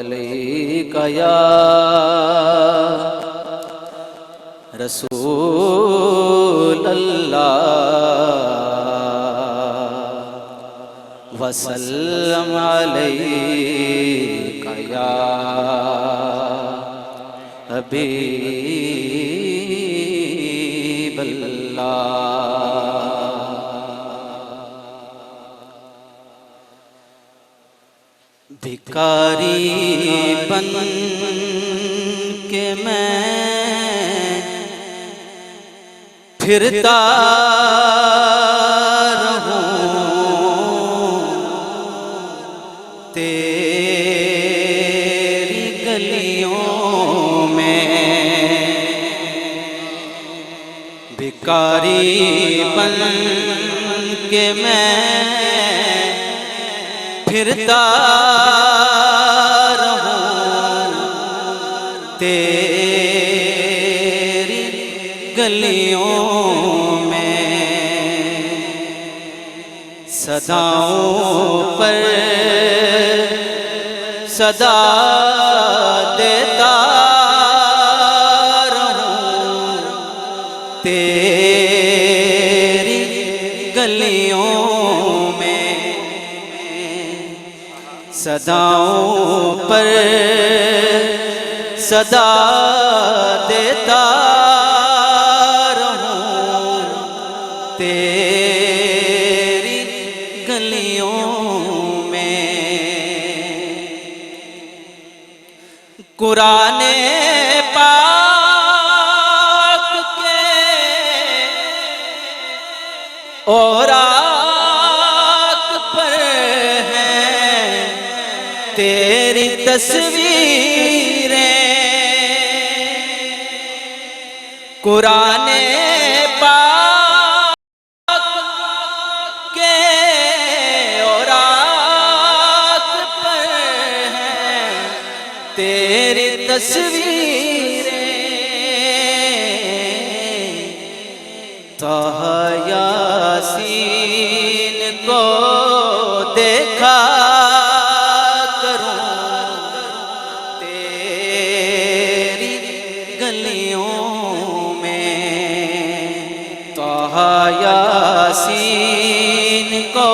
अलैका या रसूल अल्लाह वसल्लम अलैका या हबीब अल्लाह। भिखारी बन के मैं फिरता रहूं तेरी गलियों में। भिखारी बन के मैं फिरता तेरी गलियों में। सदाओं पर सदा देता रहूं तेरी गलियों में। सदाओं पर सदा देता रहूं तेरी गलियों में। कुराने पाक के औराक पर है तेरी तस्वीरें। कुराने पाक के औराक पर हैं तेरी तस्वीरें। ताहा यासीन को देखा करूं तेरी गलियों यासीन को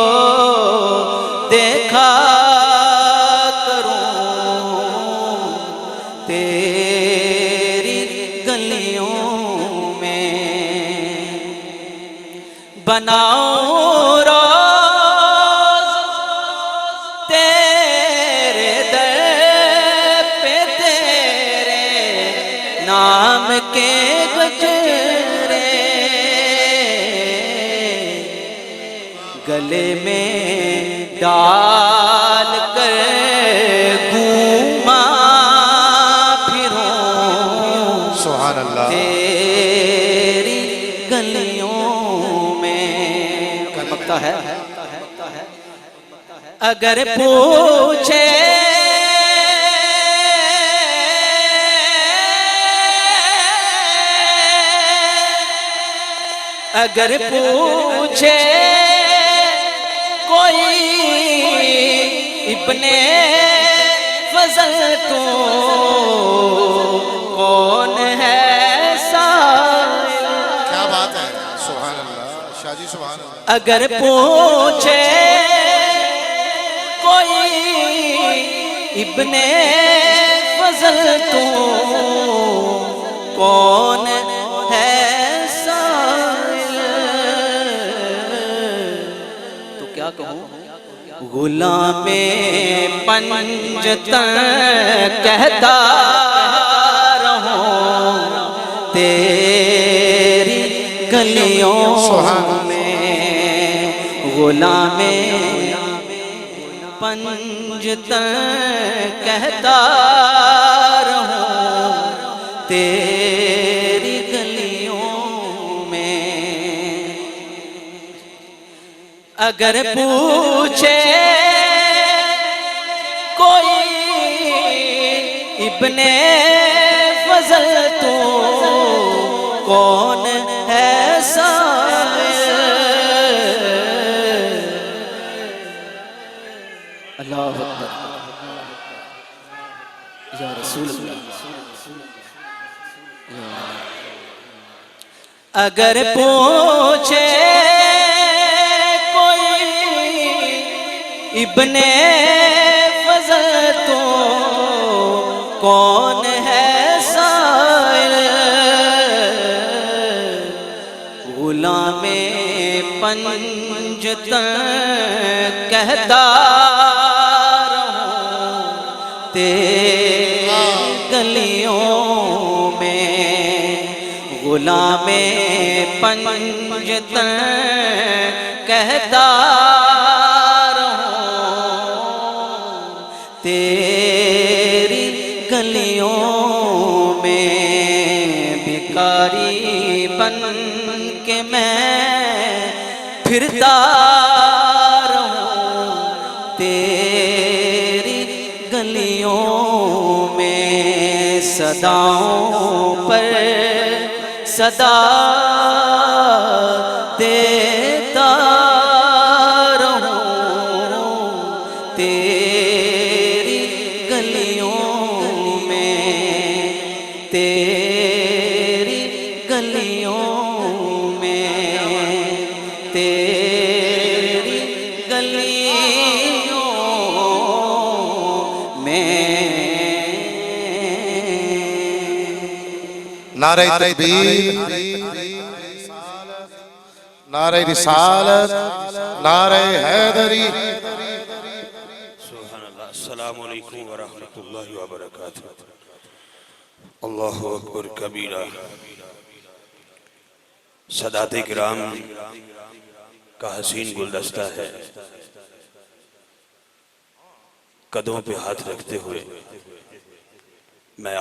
देखा करूं तेरी गलियों में। बनाऊं रोज़ तेरे दर पे तेरे नाम के गजरे गले में डाल कर घूमा फिरूं सुभान अल्लाह तेरी गलियों में। करमकता है अगर पूछे अगर पूछे कोई इब्ने फजल तो कौन है साइल। क्या बात है, सुभान अल्लाह शाजी सुभान अल्लाह। अगर पूछे कोई इब्ने फजल तो कौन है साइल। तो क्या कहूँ गुलामे पंजतन कहता रहूं तेरी गलियों में। गुलामे पंजतन कहता रहूं तेरी गलियों में। अगर पूछे कोई इब्ने फजल तो कौन है साइल। अल्लाह अकबर। या रसूल अल्लाह। अगर पूछे कोई इब्ने फजल तो कौन है साइल, गुलामे पंजतन कहता रहूं तेरी गलियों में, गुलामे पंजतन कहता रहूं तेरी गलियों में, भिखारी बन के मैं फिरता रहूं तेरी गलियों में, सदाओं पर सदा देता रहूं तेरी गलियों में, तेरी गलियों में, तेरी गलियों में। नारे तकबीर, नारे रिसालत, नारे हैदरी। सुभानअल्लाह। अस्सलामु अलैकुम व रहमतुल्लाहि व बरकातुहू। अल्लाहु अकबर कबीरा। सदाते किराम का हसीन गुलदस्ता है, कदमों पे हाथ रखते हुए मैं